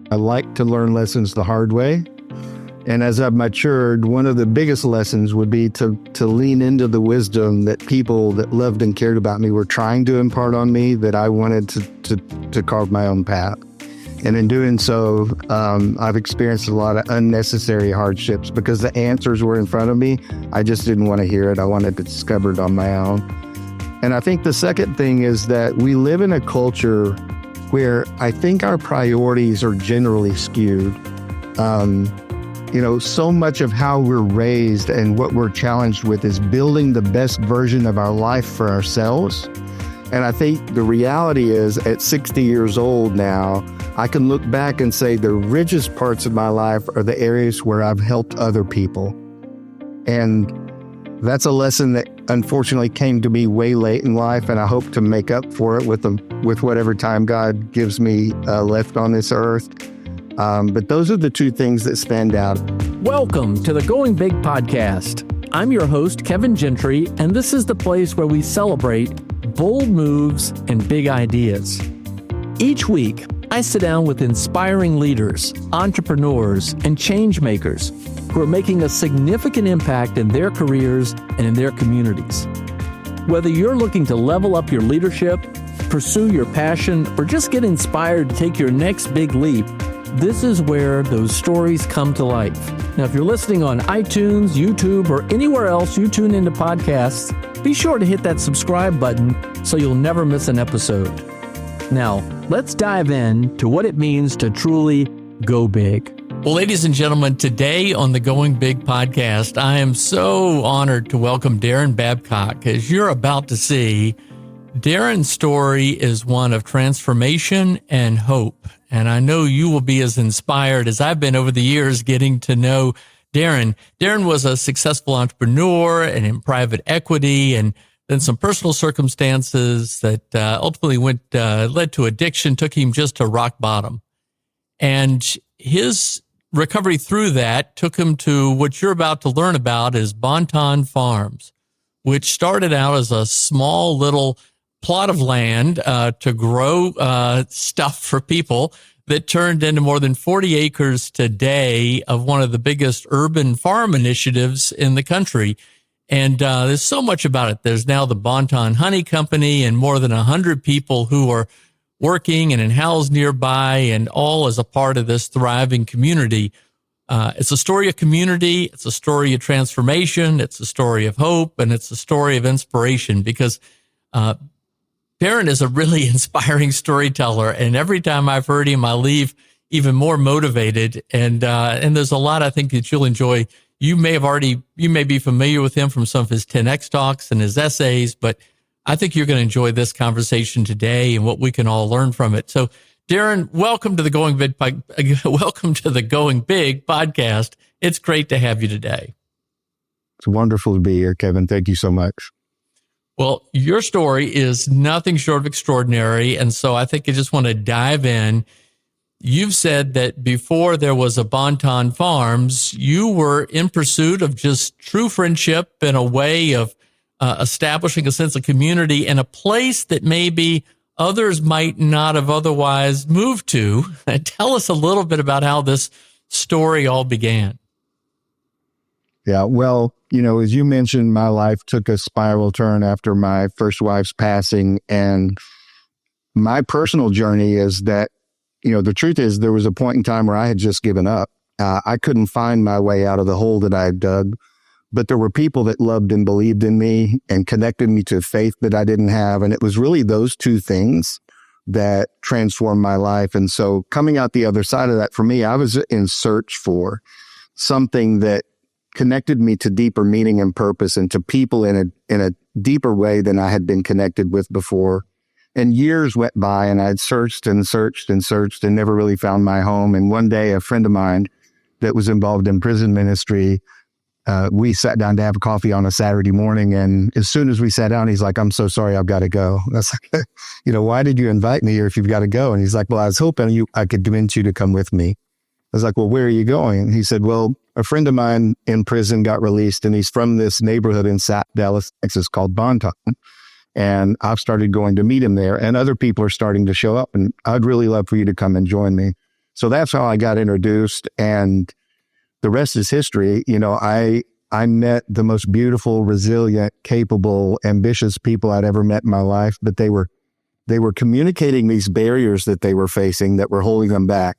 I like to learn lessons the hard way. And as I've matured, one of the biggest lessons would be to lean into the wisdom that people that loved and cared about me were trying to impart on me, that I wanted to carve my own path. And in doing so, I've experienced a lot of unnecessary hardships because the answers were in front of me. I just didn't want to hear it. I wanted to discover it on my own. And I think the second thing is that we live in a culture where I think our priorities are generally skewed. So much of how we're raised and what we're challenged with is building the best version of our life for ourselves. And I think the reality is at 60 years old now, I can look back and say the richest parts of my life are the areas where I've helped other people. And that's a lesson that unfortunately came to me way late in life, and I hope to make up for it with whatever time God gives me left on this earth. But those are the two things that stand out. Welcome to the Going Big podcast. I'm your host, Kevin Gentry, and this is the place where we celebrate bold moves and big ideas. Each week, I sit down with inspiring leaders, entrepreneurs, and change makers who are making a significant impact in their careers and in their communities. Whether you're looking to level up your leadership, pursue your passion, or just get inspired to take your next big leap, this is where those stories come to life. Now, if you're listening on iTunes, YouTube, or anywhere else you tune into podcasts, be sure to hit that subscribe button so you'll never miss an episode. Now, let's dive in to what it means to truly go big. Well, ladies and gentlemen, today on the Going Big podcast, I am so honored to welcome Daron Babcock. As you're about to see, Daron's story is one of transformation and hope. And I know you will be as inspired as I've been over the years getting to know Daron. Daron was a successful entrepreneur and in private equity, and then some personal circumstances that ultimately led to addiction, took him just to rock bottom. And his recovery through that took him to what you're about to learn about is Bonton Farms, which started out as a small little plot of land to grow stuff for people that turned into more than 40 acres today of one of the biggest urban farm initiatives in the country. And there's so much about it. There's now the Bonton Honey Company and more than 100 people who are working and in housed nearby, and all as a part of this thriving community. It's a story of community. It's a story of transformation. It's a story of hope, and it's a story of inspiration because Daron is a really inspiring storyteller, and every time I've heard him, I leave even more motivated. And there's a lot I think that you'll enjoy. You may be familiar with him from some of his 10X talks and his essays, but I think you're going to enjoy this conversation today and what we can all learn from it. So, Daron, welcome to the Going Big podcast. It's great to have you today. It's wonderful to be here, Kevin. Thank you so much. Well, your story is nothing short of extraordinary, and so I think I just want to dive in. You've said that before there was a Bonton Farms, you were in pursuit of just true friendship and a way of establishing a sense of community in a place that maybe others might not have otherwise moved to. Tell us a little bit about how this story all began. Yeah, well, as you mentioned, my life took a spiral turn after my first wife's passing. And my personal journey is that, the truth is there was a point in time where I had just given up. I couldn't find my way out of the hole that I had dug. But there were people that loved and believed in me and connected me to faith that I didn't have. And it was really those two things that transformed my life. And so coming out the other side of that, for me, I was in search for something that connected me to deeper meaning and purpose and to people in a deeper way than I had been connected with before. And years went by and I'd searched and searched and searched and never really found my home. And one day, a friend of mine that was involved in prison ministry, we sat down to have a coffee on a Saturday morning. And as soon as we sat down, he's like, "I'm so sorry, I've got to go." That's like, why did you invite me here if you've got to go? And he's like, "Well, I was hoping I could convince you to come with me." I was like, "Well, where are you going?" And he said, "Well, a friend of mine in prison got released and he's from this neighborhood in South Dallas, Texas called Bonton. And I've started going to meet him there and other people are starting to show up and I'd really love for you to come and join me." So that's how I got introduced, and the rest is history. I met the most beautiful, resilient, capable, ambitious people I'd ever met in my life, but they were communicating these barriers that they were facing that were holding them back.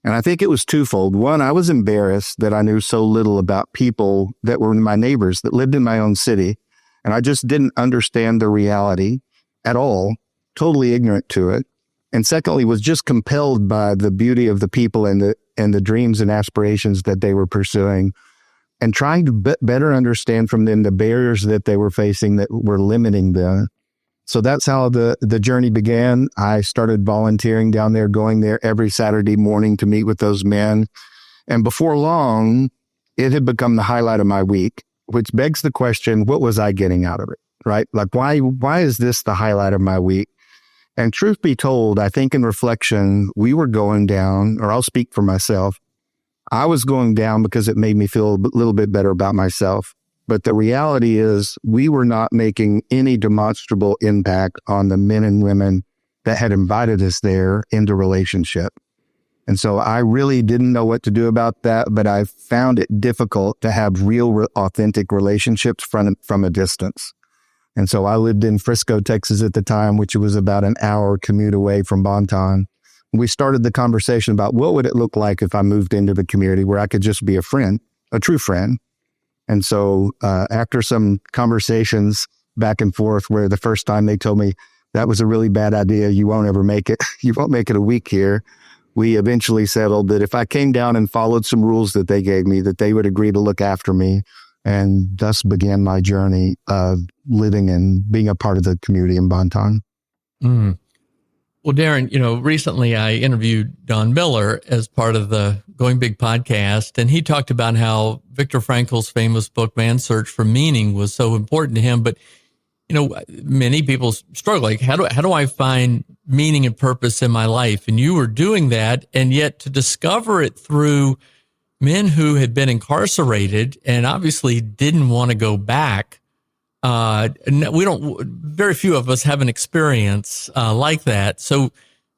And I think it was twofold. One, I was embarrassed that I knew so little about people that were my neighbors that lived in my own city. And I just didn't understand the reality at all, totally ignorant to it. And secondly, was just compelled by the beauty of the people and the dreams and aspirations that they were pursuing, and trying to better understand from them the barriers that they were facing that were limiting them. So that's how the journey began. I started volunteering down there, going there every Saturday morning to meet with those men. And before long, it had become the highlight of my week, which begs the question, what was I getting out of it, right? Like, why is this the highlight of my week? And truth be told, I think in reflection, we were going down, or I'll speak for myself, I was going down because it made me feel a little bit better about myself. But the reality is we were not making any demonstrable impact on the men and women that had invited us there into relationship. And so I really didn't know what to do about that, but I found it difficult to have real, authentic relationships from a distance. And so I lived in Frisco, Texas at the time, which was about an hour commute away from Bonton. We started the conversation about what would it look like if I moved into the community where I could just be a friend, a true friend. And so after some conversations back and forth, where the first time they told me that was a really bad idea, you won't ever make it, you won't make it a week here, we eventually settled that if I came down and followed some rules that they gave me, that they would agree to look after me. And thus began my journey of living and being a part of the community in Bonton. Mm. Well, Daron, recently I interviewed Don Miller as part of the Going Big podcast, and he talked about how Viktor Frankl's famous book, Man's Search for Meaning, was so important to him. But, many people struggle. Like, how do I find meaning and purpose in my life? And you were doing that, and yet to discover it through men who had been incarcerated and obviously didn't want to go back. Very few of us have an experience like that. So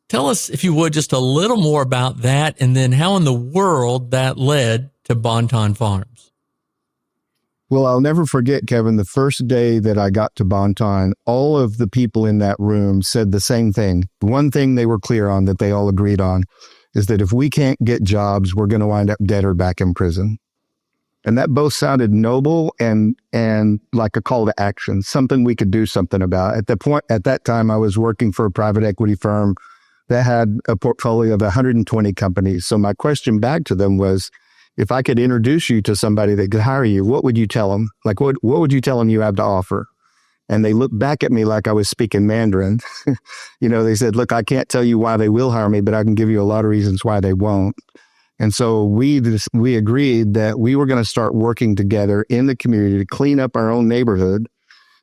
tell us, if you would, just a little more about that, and then how in the world that led to Bonton Farms. Well, I'll never forget, Kevin, the first day that I got to Bonton, all of the people in that room said the same thing. One thing they were clear on that they all agreed on is that if we can't get jobs, we're going to wind up dead or back in prison. And that both sounded noble and like a call to action, something we could do something about. At that time, I was working for a private equity firm that had a portfolio of 120 companies. So my question back to them was, if I could introduce you to somebody that could hire you, what would you tell them? Like, what would you tell them you have to offer? And they looked back at me like I was speaking Mandarin. They said, look, I can't tell you why they will hire me, but I can give you a lot of reasons why they won't. And so we agreed that we were going to start working together in the community to clean up our own neighborhood.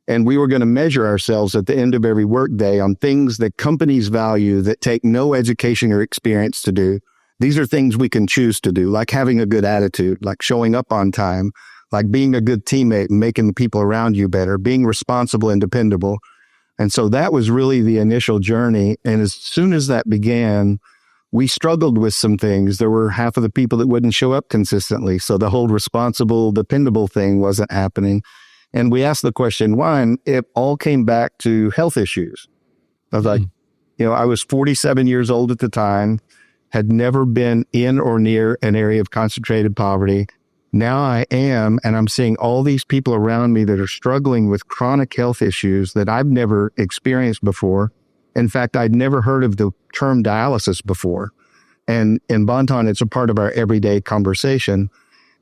And we were going to measure ourselves at the end of every workday on things that companies value that take no education or experience to do. These are things we can choose to do, like having a good attitude, like showing up on time, like being a good teammate and making the people around you better, being responsible and dependable. And so that was really the initial journey. And as soon as that began, we struggled with some things. There were half of the people that wouldn't show up consistently. So the whole responsible, dependable thing wasn't happening. And we asked the question, why? And it all came back to health issues. I was like, I was 47 years old at the time, had never been in or near an area of concentrated poverty. Now I am, and I'm seeing all these people around me that are struggling with chronic health issues that I've never experienced before. In fact, I'd never heard of the term dialysis before. And in Bonton, it's a part of our everyday conversation.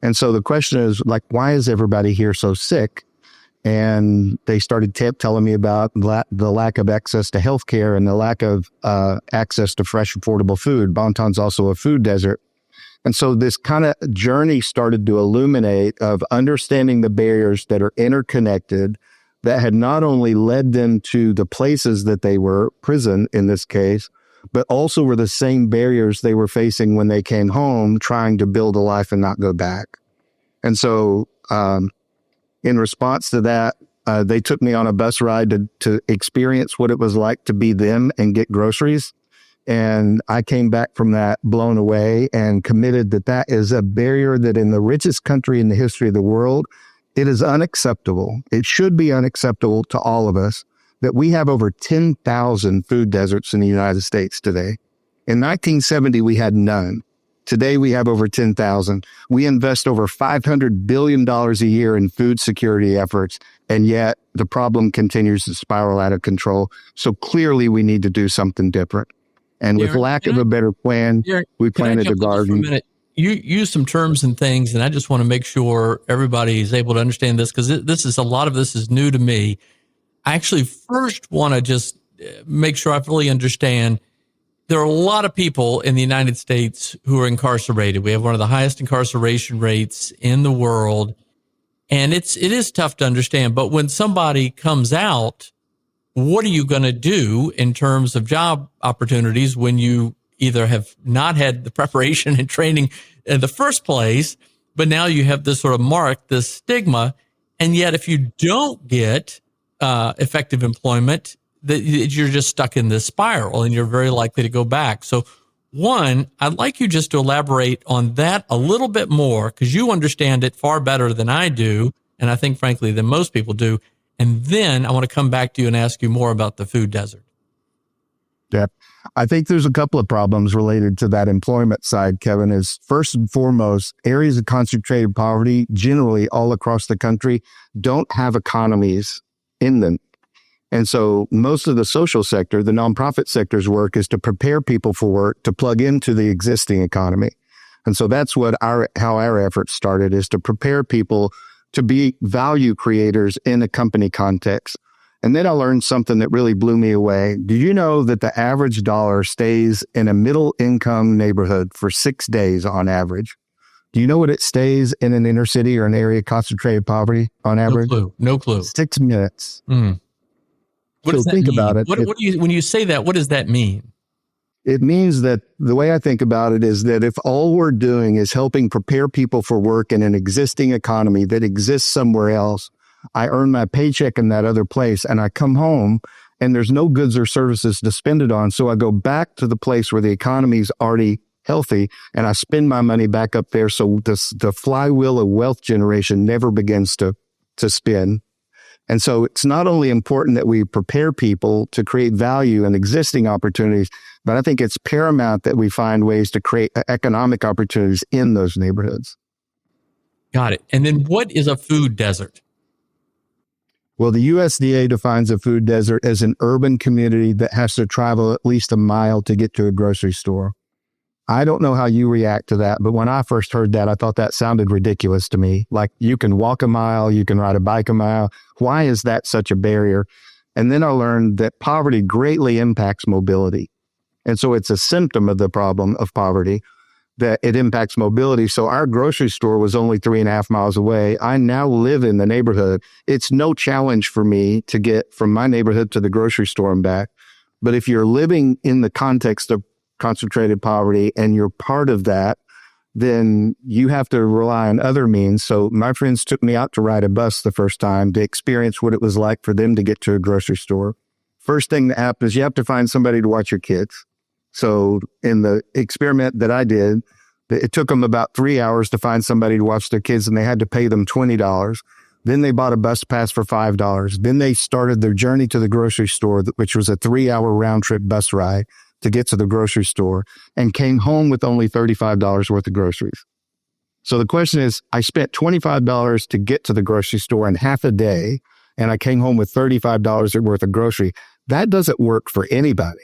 And so the question is, like, why is everybody here so sick? And they started telling me about the lack of access to healthcare and the lack of access to fresh, affordable food. Bonton's also a food desert. And so this kind of journey started to illuminate of understanding the barriers that are interconnected that had not only led them to the places that they were, prison in this case, but also were the same barriers they were facing when they came home trying to build a life and not go back. And so in response to that, they took me on a bus ride to experience what it was like to be them and get groceries. And I came back from that blown away and committed that that is a barrier that in the richest country in the history of the world, it is unacceptable. It should be unacceptable to all of us that we have over 10,000 food deserts in the United States today. In 1970, we had none. Today, we have over 10,000. We invest over $500 billion a year in food security efforts, and yet the problem continues to spiral out of control. So clearly, we need to do something different. And with Daron, lack of a better plan, we planted a garden. For a minute? You use some terms and things, and I just want to make sure everybody is able to understand this, because a lot of this is new to me. I actually first want to just make sure I fully understand. There are a lot of people in the United States who are incarcerated. We have one of the highest incarceration rates in the world, and it is tough to understand. But when somebody comes out, what are you going to do in terms of job opportunities when you either have not had the preparation and training in the first place, but now you have this sort of mark, this stigma, and yet if you don't get effective employment, that you're just stuck in this spiral and you're very likely to go back. So one, I'd like you just to elaborate on that a little bit more, because you understand it far better than I do, and I think frankly than most people do. And then I want to come back to you and ask you more about the food desert. Yeah, I think there's a couple of problems related to that employment side, Kevin. Is first and foremost, areas of concentrated poverty generally all across the country don't have economies in them. And so most of the social sector, the nonprofit sector's work is to prepare people for work to plug into the existing economy. And so that's how our efforts started, is to prepare people to be value creators in a company context. And then I learned something that really blew me away. Do you know that the average dollar stays in a middle income neighborhood for 6 days on average? Do you know what it stays in an inner city or an area of concentrated poverty on average? No clue. 6 minutes. What does that think mean? about it. What do you, when you say that, what does that mean? It means that the way I think about it is that if all we're doing is helping prepare people for work in an existing economy that exists somewhere else, I earn my paycheck in that other place and I come home and there's no goods or services to spend it on. So I go back to the place where the economy is already healthy and I spend my money back up there. So the flywheel of wealth generation never begins to spin. And so it's not only important that we prepare people to create value in existing opportunities, but I think it's paramount that we find ways to create economic opportunities in those neighborhoods. Got it. And then what is a food desert? Well, the USDA defines a food desert as an urban community that has to travel at least a mile to get to a grocery store. I don't know how you react to that, but when I first heard that, I thought that sounded ridiculous to me. Like, you can walk a mile, you can ride a bike a mile. Why is that such a barrier? And then I learned that poverty greatly impacts mobility. And so it's a symptom of the problem of poverty that it impacts mobility. So our grocery store was only 3.5 miles away. I now live in the neighborhood. It's no challenge for me to get from my neighborhood to the grocery store and back. But if you're living in the context of concentrated poverty and you're part of that, then you have to rely on other means. So my friends took me out to ride a bus the first time to experience what it was like for them to get to a grocery store. First thing that happens is you have to find somebody to watch your kids. So in the experiment that I did, it took them about 3 hours to find somebody to watch their kids, and they had to pay them $20. Then they bought a bus pass for $5. Then they started their journey to the grocery store, which was a 3-hour round trip bus ride to get to the grocery store, and came home with only $35 worth of groceries. So the question is, I spent $25 to get to the grocery store in half a day, and I came home with $35 worth of grocery. That doesn't work for anybody.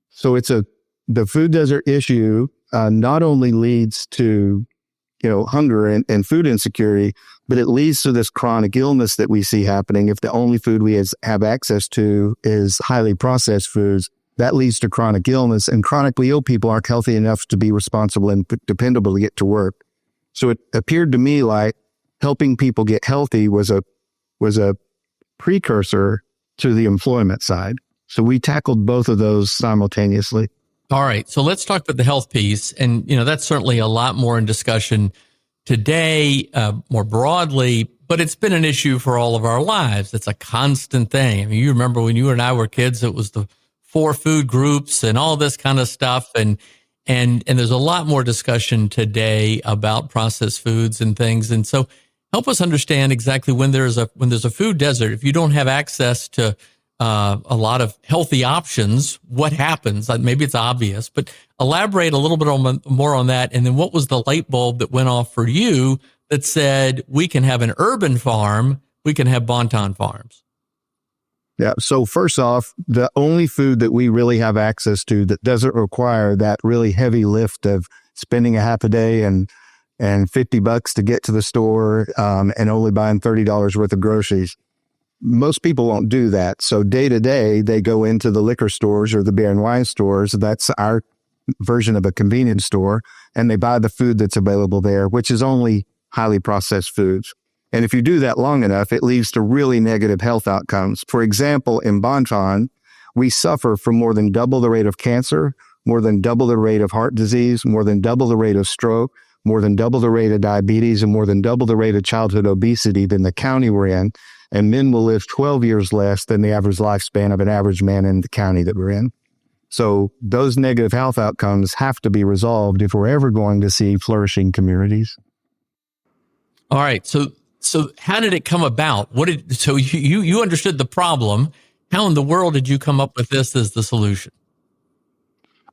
So the food desert issue not only leads to, hunger and food insecurity, but it leads to this chronic illness that we see happening. If the only food we have access to is highly processed foods, that leads to chronic illness, and chronically ill people aren't healthy enough to be responsible and dependable to get to work. So it appeared to me like helping people get healthy was a precursor to the employment side. So we tackled both of those simultaneously. All right. So let's talk about the health piece. And, that's certainly a lot more in discussion today, more broadly, but it's been an issue for all of our lives. It's a constant thing. I mean, you remember when you and I were kids, it was the 4 food groups and all this kind of stuff. And there's a lot more discussion today about processed foods and things. And so help us understand exactly when there's a food desert, if you don't have access to a lot of healthy options, what happens? Maybe it's obvious, but elaborate a little bit more on that. And then what was the light bulb that went off for you that said, we can have an urban farm, we can have Bonton Farms? Yeah. So first off, the only food that we really have access to that doesn't require that really heavy lift of spending a half a day and $50 to get to the store, and only buying $30 worth of groceries. Most people won't do that. So day to day, they go into the liquor stores or the beer and wine stores. That's our version of a convenience store. And they buy the food that's available there, which is only highly processed foods. And if you do that long enough, it leads to really negative health outcomes. For example, in Bonton, we suffer from more than double the rate of cancer, more than double the rate of heart disease, more than double the rate of stroke, more than double the rate of diabetes, and more than double the rate of childhood obesity than the county we're in. And men will live 12 years less than the average lifespan of an average man in the county that we're in. So those negative health outcomes have to be resolved if we're ever going to see flourishing communities. All right. So how did it come about? So you understood the problem. How in the world did you come up with this as the solution?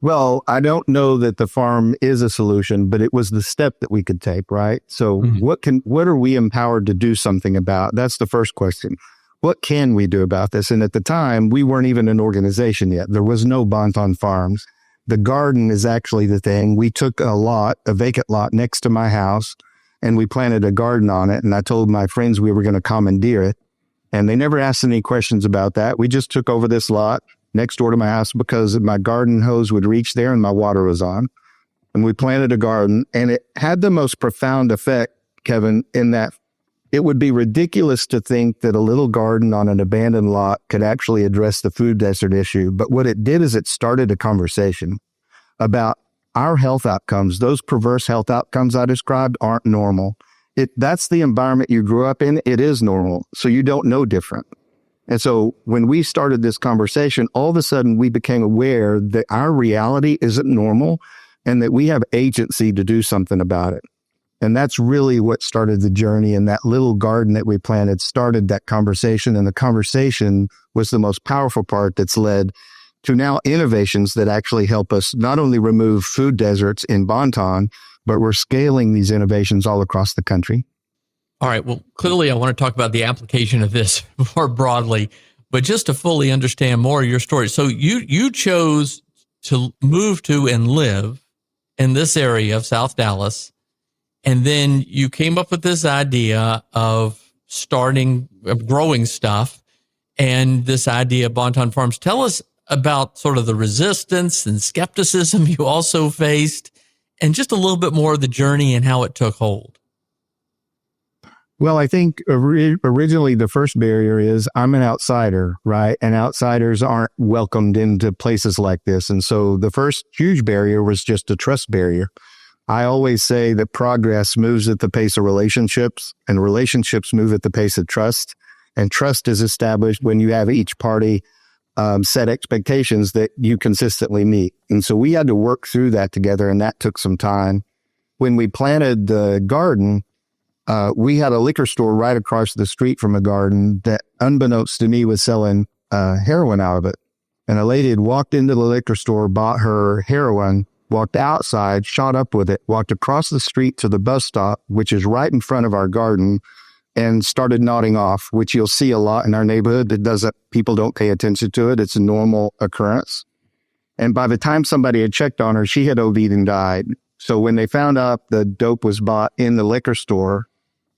Well, I don't know that the farm is a solution, but it was the step that we could take, right? So what are we empowered to do something about? That's the first question. What can we do about this? And at the time, we weren't even an organization yet. There was no Bonton Farms. The garden is actually the thing. We took a vacant lot next to my house, and we planted a garden on it. And I told my friends we were going to commandeer it. And they never asked any questions about that. We just took over this lot next door to my house because my garden hose would reach there and my water was on. And we planted a garden, and it had the most profound effect, Kevin, in that it would be ridiculous to think that a little garden on an abandoned lot could actually address the food desert issue. But what it did is it started a conversation about our health outcomes. Those perverse health outcomes I described aren't normal. That's the environment you grew up in. It is normal. So you don't know different. And so when we started this conversation, all of a sudden we became aware that our reality isn't normal and that we have agency to do something about it. And that's really what started the journey. And that little garden that we planted started that conversation. And the conversation was the most powerful part that's led to now innovations that actually help us not only remove food deserts in Bonton, but we're scaling these innovations all across the country. All right. Well, clearly I want to talk about the application of this more broadly, but just to fully understand more of your story. So you chose to move to and live in this area of South Dallas, and then you came up with this idea of growing stuff and this idea of Bonton Farms. Tell us about sort of the resistance and skepticism you also faced, and just a little bit more of the journey and how it took hold. Well, I think originally the first barrier is I'm an outsider, right? And outsiders aren't welcomed into places like this. And so the first huge barrier was just a trust barrier. I always say that progress moves at the pace of relationships, and relationships move at the pace of trust. And trust is established when you have each party set expectations that you consistently meet. And so we had to work through that together, and that took some time. When we planted the garden, we had a liquor store right across the street from a garden that, unbeknownst to me, was selling heroin out of it. And a lady had walked into the liquor store, bought her heroin, walked outside, shot up with it, walked across the street to the bus stop, which is right in front of our garden, and started nodding off, which you'll see a lot in our neighborhood. People don't pay attention to it. It's a normal occurrence. And by the time somebody had checked on her, she had OD'd and died. So when they found out the dope was bought in the liquor store,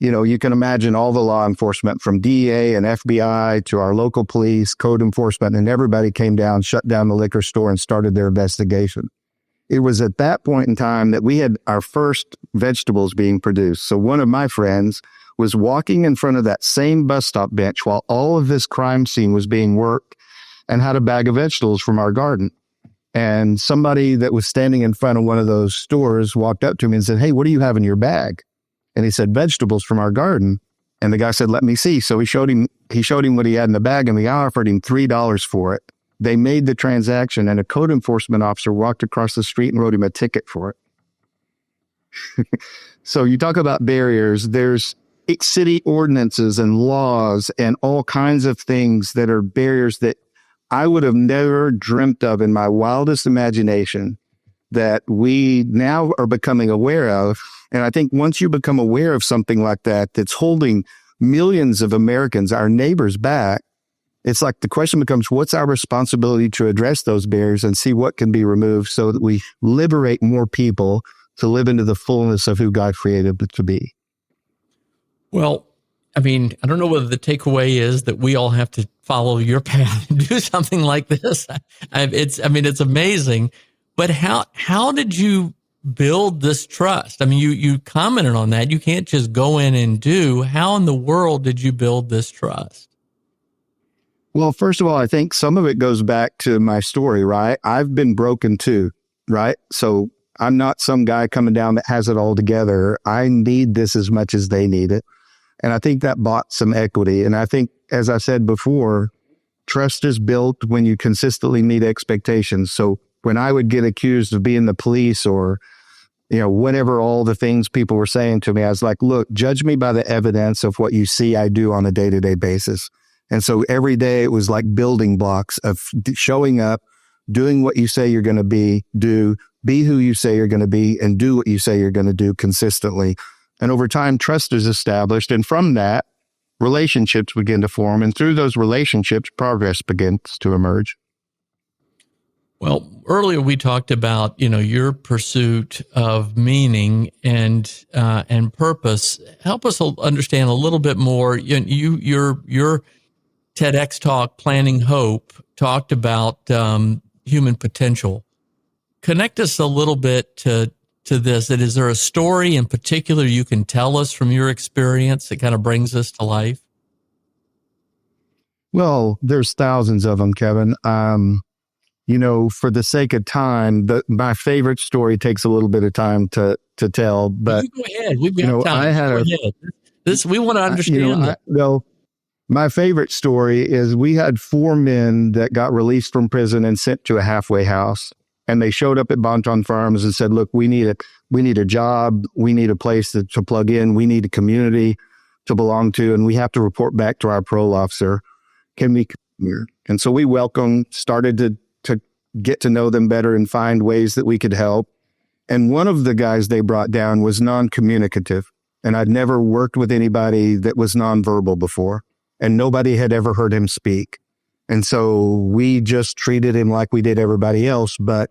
you can imagine all the law enforcement from DEA and FBI to our local police, code enforcement, and everybody came down, shut down the liquor store, and started their investigation. It was at that point in time that we had our first vegetables being produced. So one of my friends was walking in front of that same bus stop bench while all of this crime scene was being worked and had a bag of vegetables from our garden. And somebody that was standing in front of one of those stores walked up to me and said, "Hey, what do you have in your bag?" And he said, "Vegetables from our garden." And the guy said, "Let me see." So he showed him what he had in the bag, and the guy offered him $3 for it. they made the transaction, and a code enforcement officer walked across the street and wrote him a ticket for it. So you talk about barriers. There's city ordinances and laws and all kinds of things that are barriers that I would have never dreamt of in my wildest imagination that we now are becoming aware of. And I think once you become aware of something like that, that's holding millions of Americans, our neighbors, back, it's like the question becomes, what's our responsibility to address those barriers and see what can be removed so that we liberate more people to live into the fullness of who God created it to be? Well, I mean, I don't know whether the takeaway is that we all have to follow your path and do something like this. It's amazing. But how did you build this trust? I mean, you commented on that. You can't just go in and do. How in the world did you build this trust? Well, first of all, I think some of it goes back to my story, right? I've been broken too, right? So I'm not some guy coming down that has it all together. I need this as much as they need it. And I think that bought some equity. And I think, as I said before, trust is built when you consistently meet expectations. So when I would get accused of being the police or, whatever all the things people were saying to me, I was like, look, judge me by the evidence of what you see I do on a day-to-day basis. And so every day it was like building blocks of showing up, doing what you say you're going to be who you say you're going to be, and do what you say you're going to do consistently. And over time, trust is established. And from that, relationships begin to form. And through those relationships, progress begins to emerge. Well, earlier we talked about, your pursuit of meaning and purpose. Help us understand a little bit more. Your TEDx talk, Planning Hope, talked about human potential. Connect us a little bit to this. Is there a story in particular you can tell us from your experience that kind of brings us to life? Well, there's thousands of them, Kevin. For the sake of time, my favorite story takes a little bit of time to tell. But you go ahead. We've got time. We want to understand it. My favorite story is we had 4 men that got released from prison and sent to a halfway house. And they showed up at Bonton Farms and said, look, we need a job. We need a place to plug in. We need a community to belong to. And we have to report back to our parole officer. Can we come here? And so we started to get to know them better and find ways that we could help. And one of the guys they brought down was non-communicative. And I'd never worked with anybody that was nonverbal before. And nobody had ever heard him speak. And so we just treated him like we did everybody else. But,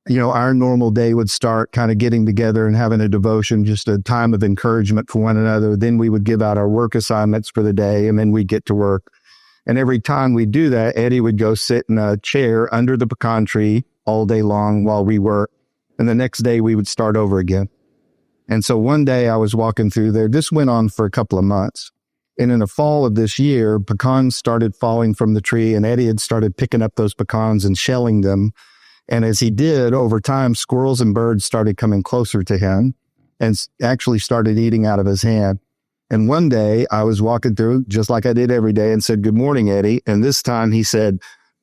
our normal day would start kind of getting together and having a devotion, just a time of encouragement for one another. Then we would give out our work assignments for the day, and then we'd get to work. And every time we do that, Eddie would go sit in a chair under the pecan tree all day long while we worked. And the next day we would start over again. And so one day I was walking through there. This went on for a couple of months. And in the fall of this year, pecans started falling from the tree, and Eddie had started picking up those pecans and shelling them. And as he did, over time, squirrels and birds started coming closer to him and actually started eating out of his hand. And one day I was walking through just like I did every day and said, good morning, Eddie. And this time he said,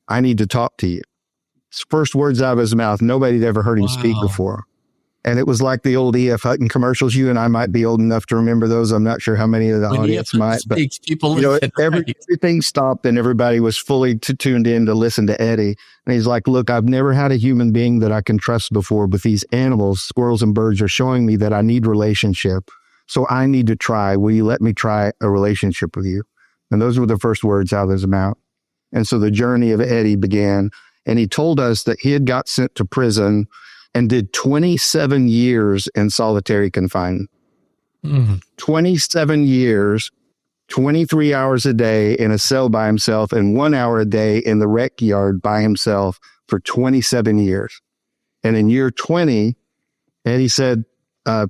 I need to talk to you. His first words out of his mouth. Nobody had ever heard him speak before. And it was like the old E.F. Hutton commercials. You and I might be old enough to remember those. I'm not sure how many of the audience might. But everything stopped and everybody was fully tuned in to listen to Eddie. And he's like, look, I've never had a human being that I can trust before, but these animals, squirrels and birds, are showing me that I need relationship. So I need to try. Will you let me try a relationship with you? And those were the first words out of his mouth. And so the journey of Eddie began. And he told us that he had got sent to prison and did 27 years in solitary confinement. 27 years, 23 hours a day in a cell by himself, and 1 hour a day in the rec yard by himself for 27 years. And in year 20, Eddie said,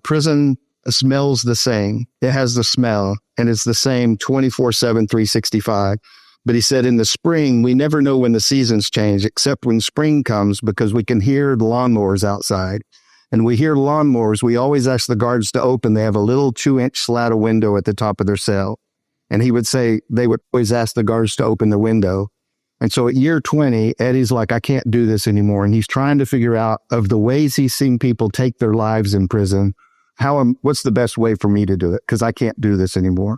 prison smells the same. It has the smell, and it's the same 24/7, 365. But he said in the spring, we never know when the seasons change, except when spring comes, because we can hear the lawnmowers outside. And we hear lawnmowers. We always ask the guards to open. They have a little 2-inch slat of window at the top of their cell. And he would say they would always ask the guards to open the window. And so at year 20, Eddie's like, I can't do this anymore. And he's trying to figure out, of the ways he's seen people take their lives in prison, what's the best way for me to do it? Because I can't do this anymore.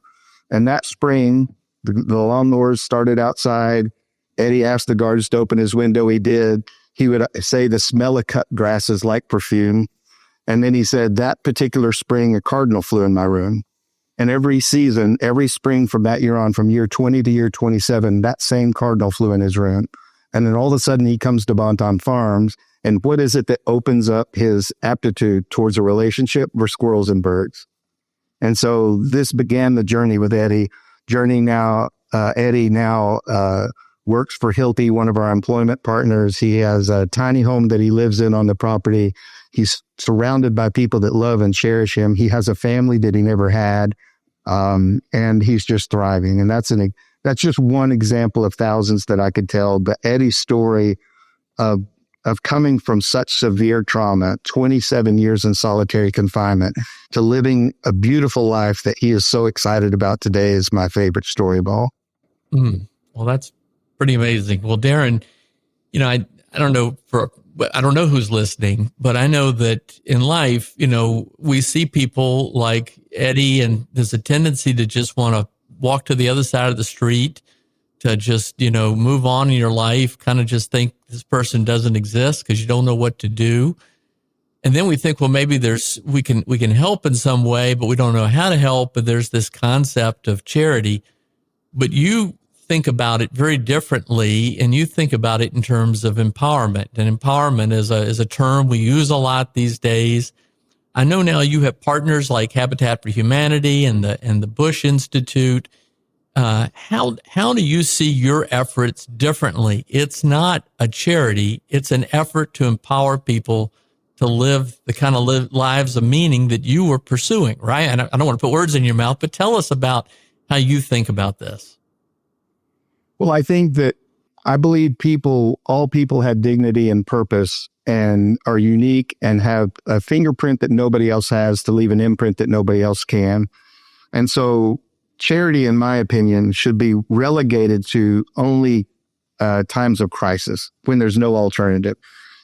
And that spring, the lawnmowers started outside. Eddie asked the guards to open his window. He did. He would say the smell of cut grass is like perfume. And then he said, that particular spring, a cardinal flew in my room. And every season, every spring from that year on, from year 20 to year 27, that same cardinal flew in his room. And then all of a sudden he comes to Bonton Farms. And what is it that opens up his aptitude towards a relationship? Were squirrels and birds. And so this began the journey with Eddie. Eddie now works for Hilti, one of our employment partners. He has a tiny home that he lives in on the property. He's surrounded by people that love and cherish him. He has a family that he never had, and he's just thriving. And that's just one example of thousands that I could tell. But Eddie's story of coming from such severe trauma, 27 years in solitary confinement, to living a beautiful life that he is so excited about today is my favorite story of all. Well, that's pretty amazing. Well, Daron, I don't know who's listening, but I know that in life, we see people like Eddie, and there's a tendency to just want to walk to the other side of the street, to just, move on in your life, kind of just think this person doesn't exist because you don't know what to do. And then we think, well, maybe we can help in some way, but we don't know how to help. But there's this concept of charity, but you think about it very differently, and you think about it in terms of empowerment. And empowerment is a term we use a lot these days. I know now you have partners like Habitat for Humanity and the Bush Institute. How do you see your efforts differently? It's not a charity; it's an effort to empower people to live the kind of lives of meaning that you were pursuing, right? And I don't want to put words in your mouth, but tell us about how you think about this. Well, I believe all people have dignity and purpose and are unique and have a fingerprint that nobody else has to leave an imprint that nobody else can. And so charity, in my opinion, should be relegated to only times of crisis when there's no alternative.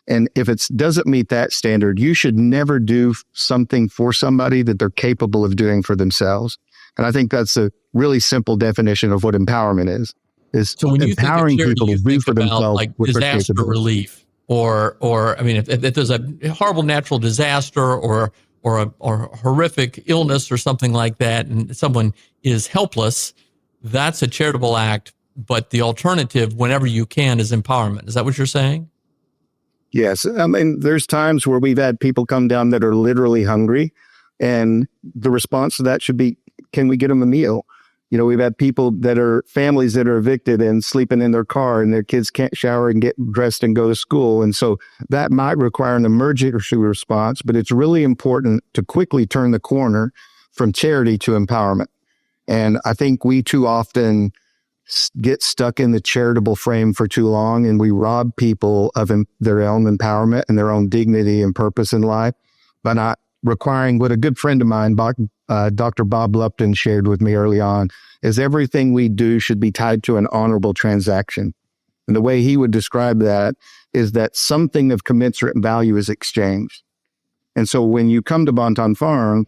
And if it doesn't meet that standard, you should never do something for somebody that they're capable of doing for themselves. And I think that's a really simple definition of what empowerment is so when you empowering think of charity, people to do for themselves, like disaster if there's a horrible natural disaster or a horrific illness or something like that, and someone is helpless, that's a charitable act. But the alternative, whenever you can, is empowerment. Is that what you're saying? Yes. I mean, there's times where we've had people come down that are literally hungry, and the response to that should be, can we get them a meal? We've had families that are evicted and sleeping in their car, and their kids can't shower and get dressed and go to school. And so that might require an emergency response, but it's really important to quickly turn the corner from charity to empowerment. And I think we too often get stuck in the charitable frame for too long, and we rob people of their own empowerment and their own dignity and purpose in life by not requiring what a good friend of mine, Dr. Bob Lupton, shared with me early on, is everything we do should be tied to an honorable transaction. And the way he would describe that is that something of commensurate value is exchanged. And so when you come to Bonton Farm,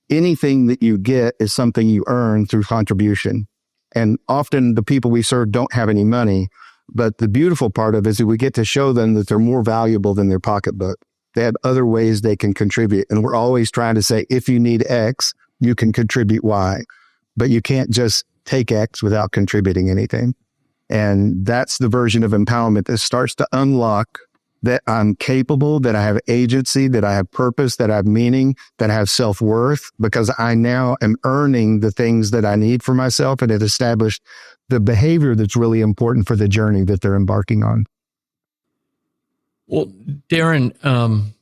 anything that you get is something you earn through contribution. And often the people we serve don't have any money, but the beautiful part of it is that we get to show them that they're more valuable than their pocketbook. They have other ways they can contribute. And we're always trying to say, if you need X, you can contribute Y. But you can't just take X without contributing anything. And that's the version of empowerment that starts to unlock that I'm capable, that I have agency, that I have purpose, that I have meaning, that I have self-worth, because I now am earning the things that I need for myself, and it established the behavior that's really important for the journey that they're embarking on. Well, Daron,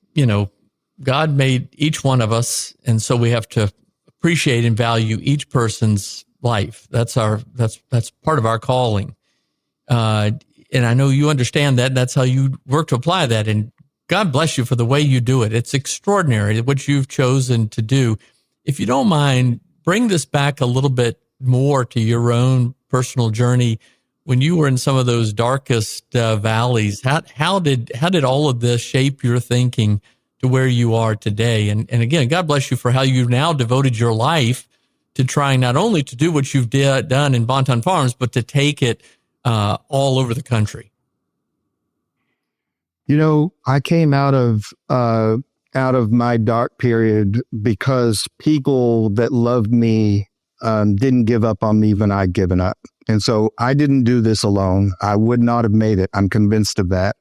God made each one of us, and so we have to appreciate and value each person's life. That's part of our calling. And I know you understand that. That's how you work to apply that. And God bless you for the way you do it. It's extraordinary what you've chosen to do. If you don't mind, bring this back a little bit more to your own personal journey. when you were in some of those darkest valleys, how did all of this shape your thinking to where you are today? And again, God bless you for how you've now devoted your life to trying not only to do what you've done in Bonton Farms, but to take it all over the country. I came out of my dark period because people that loved me didn't give up on me when I'd given up. And so I didn't do this alone. I would not have made it. I'm convinced of that.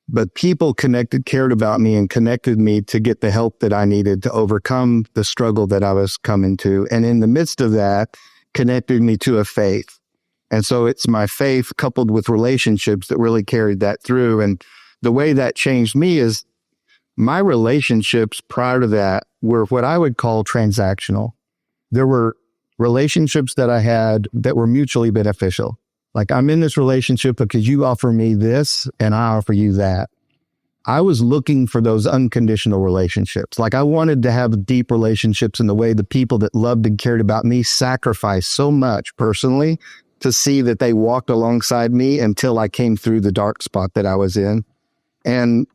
But people cared about me and connected me to get the help that I needed to overcome the struggle that I was coming to. And in the midst of that, connected me to a faith. And so it's my faith coupled with relationships that really carried that through. And the way that changed me is my relationships prior to that were what I would call transactional. There were relationships that I had that were mutually beneficial. Like, I'm in this relationship because you offer me this and I offer you that. I was looking for those unconditional relationships. Like, I wanted to have deep relationships in the way the people that loved and cared about me sacrificed so much personally to see that they walked alongside me until I came through the dark spot that I was in. And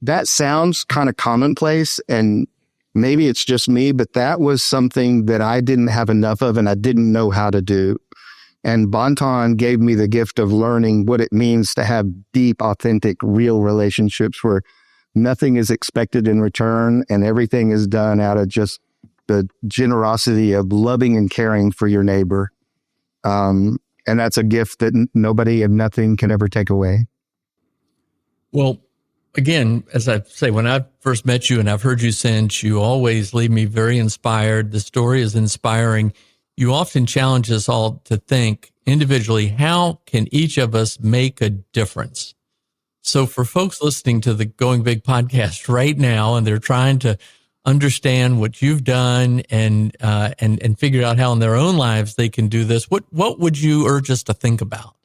that sounds kind of commonplace, and maybe it's just me, but that was something that I didn't have enough of and I didn't know how to do. And Bonton gave me the gift of learning what it means to have deep, authentic, real relationships where nothing is expected in return and everything is done out of just the generosity of loving and caring for your neighbor. And that's a gift that nobody and nothing can ever take away. Well, again, as I say, when I first met you and I've heard you since, you always leave me very inspired. The story is inspiring. You often challenge us all to think individually, how can each of us make a difference? So for folks listening to the Going Big podcast right now, and they're trying to understand what you've done and figure out how in their own lives they can do this, what would you urge us to think about?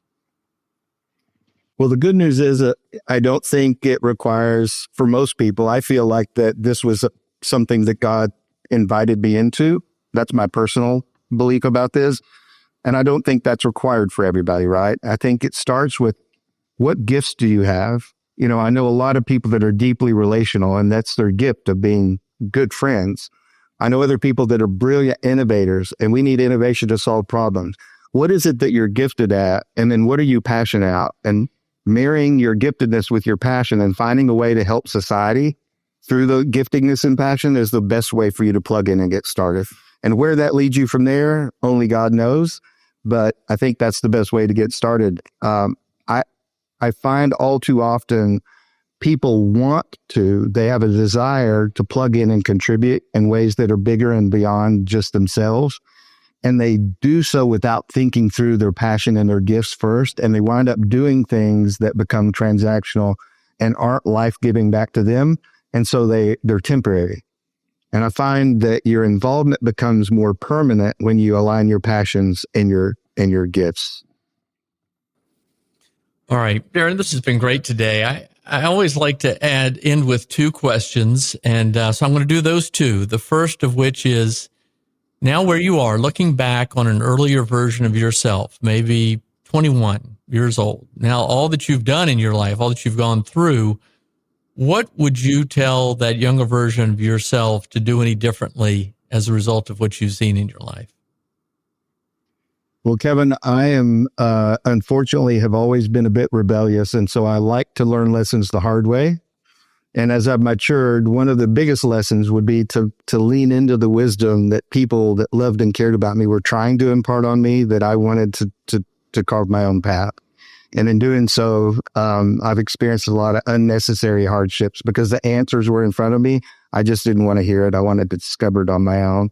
Well, the good news is that I don't think it requires, for most people, I feel like that this was something that God invited me into. That's my personal belief about this. And I don't think that's required for everybody, right? I think it starts with, what gifts do you have? I know a lot of people that are deeply relational, and that's their gift of being good friends. I know other people that are brilliant innovators, and we need innovation to solve problems. What is it that you're gifted at? And then what are you passionate at? And marrying your giftedness with your passion and finding a way to help society through the giftedness and passion is the best way for you to plug in and get started. And where that leads you from there, only God knows. But I think that's the best way to get started. I find all too often people they have a desire to plug in and contribute in ways that are bigger and beyond just themselves. And they do so without thinking through their passion and their gifts first. And they wind up doing things that become transactional and aren't life-giving back to them. And so they're temporary. And I find that your involvement becomes more permanent when you align your passions and your gifts. All right, Daron, this has been great today. I always like to end with two questions. And so I'm going to do those two. The first of which is, now where you are, looking back on an earlier version of yourself, maybe 21 years old, now all that you've done in your life, all that you've gone through, what would you tell that younger version of yourself to do any differently as a result of what you've seen in your life? Well, Kevin, I am unfortunately have always been a bit rebellious, and so I like to learn lessons the hard way. And as I've matured, one of the biggest lessons would be to lean into the wisdom that people that loved and cared about me were trying to impart on me, that I wanted to carve my own path. And in doing so, I've experienced a lot of unnecessary hardships because the answers were in front of me. I just didn't want to hear it. I wanted to discover it on my own.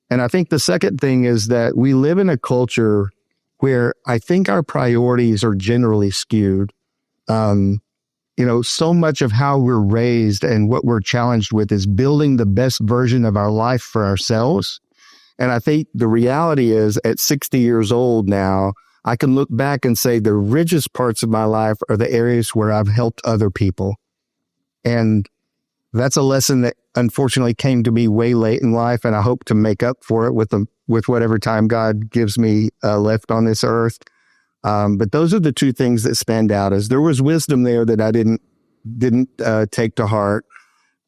And I think the second thing is that we live in a culture where I think our priorities are generally skewed. So much of how we're raised and what we're challenged with is building the best version of our life for ourselves. And I think the reality is, at 60 years old now, I can look back and say the richest parts of my life are the areas where I've helped other people. And that's a lesson that unfortunately came to me way late in life, and I hope to make up for it with whatever time God gives me left on this earth. But those are the two things that stand out. As there was wisdom there that I didn't take to heart,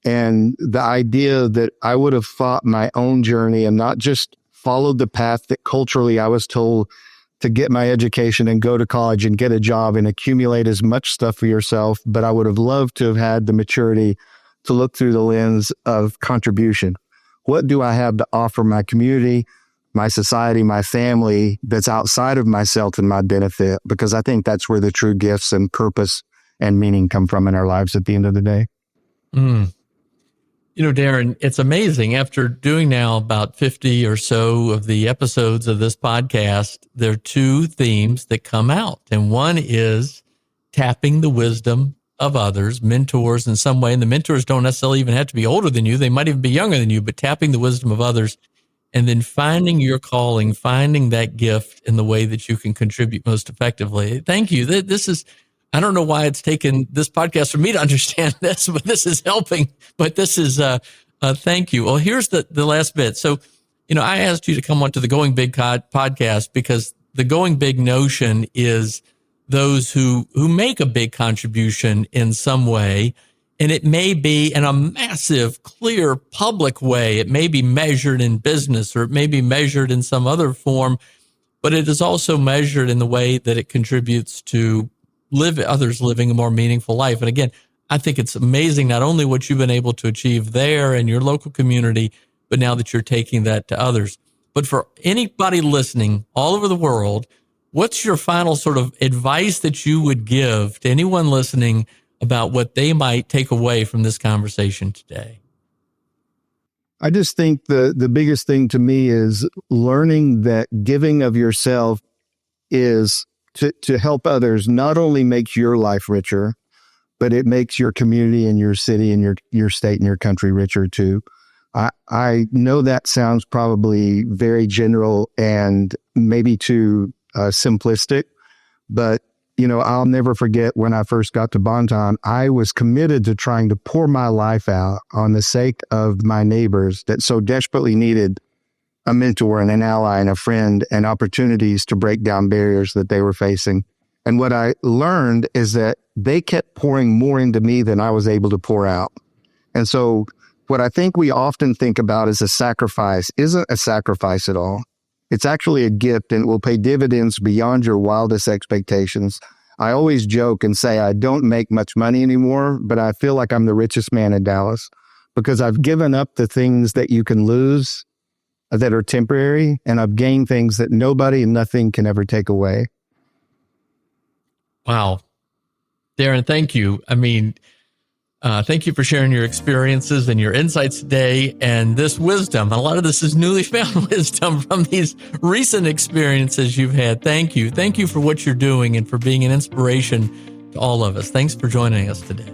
and the idea that I would have fought my own journey and not just followed the path that culturally I was told to get my education and go to college and get a job and accumulate as much stuff for yourself. But I would have loved to have had the maturity to look through the lens of contribution. What do I have to offer my community, my society, my family that's outside of myself and my benefit? Because I think that's where the true gifts and purpose and meaning come from in our lives at the end of the day. You know, Daron, it's amazing. After doing now about 50 or so of the episodes of this podcast, there are two themes that come out. And one is tapping the wisdom of others, mentors in some way. And the mentors don't necessarily even have to be older than you. They might even be younger than you, but tapping the wisdom of others. And then finding your calling, finding that gift in the way that you can contribute most effectively. Thank you. This is, I don't know why it's taken this podcast for me to understand this, but this is helping. But this is, thank you. Well, here's the last bit. So, you know, I asked you to come on to the Going Big podcast because the Going Big notion is those who make a big contribution in some way. And it may be in a massive, clear, public way. It may be measured in business, or it may be measured in some other form, but it is also measured in the way that it contributes to others living a more meaningful life. And again, I think it's amazing not only what you've been able to achieve there in your local community, but now that you're taking that to others. But for anybody listening all over the world, what's your final sort of advice that you would give to anyone listening about what they might take away from this conversation today? I just think the biggest thing to me is learning that giving of yourself is to help others not only makes your life richer, but it makes your community and your city and your state and your country richer too. I know that sounds probably very general and maybe too simplistic, but you know, I'll never forget when I first got to Bonton, I was committed to trying to pour my life out on the sake of my neighbors that so desperately needed a mentor and an ally and a friend and opportunities to break down barriers that they were facing. And what I learned is that they kept pouring more into me than I was able to pour out. And so what I think we often think about as a sacrifice isn't a sacrifice at all. It's actually a gift, and it will pay dividends beyond your wildest expectations. I always joke and say I don't make much money anymore, but I feel like I'm the richest man in Dallas because I've given up the things that you can lose that are temporary, and I've gained things that nobody and nothing can ever take away. Wow. Daron, thank you. I mean, thank you for sharing your experiences and your insights today and this wisdom. A lot of this is newly found wisdom from these recent experiences you've had. Thank you. Thank you for what you're doing and for being an inspiration to all of us. Thanks for joining us today.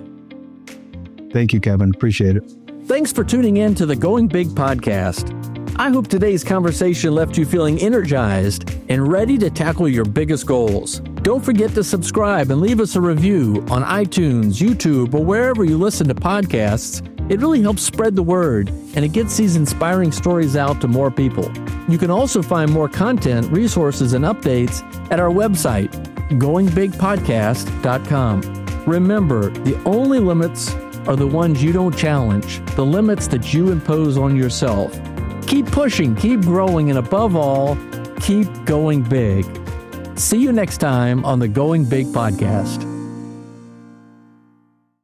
Thank you, Kevin. Appreciate it. Thanks for tuning in to the Going Big podcast. I hope today's conversation left you feeling energized and ready to tackle your biggest goals. Don't forget to subscribe and leave us a review on iTunes, YouTube, or wherever you listen to podcasts. It really helps spread the word, and it gets these inspiring stories out to more people. You can also find more content, resources, and updates at our website, goingbigpodcast.com. Remember, the only limits are the ones you don't challenge, the limits that you impose on yourself. Keep pushing, keep growing, and above all, keep going big. See you next time on the Going Big podcast.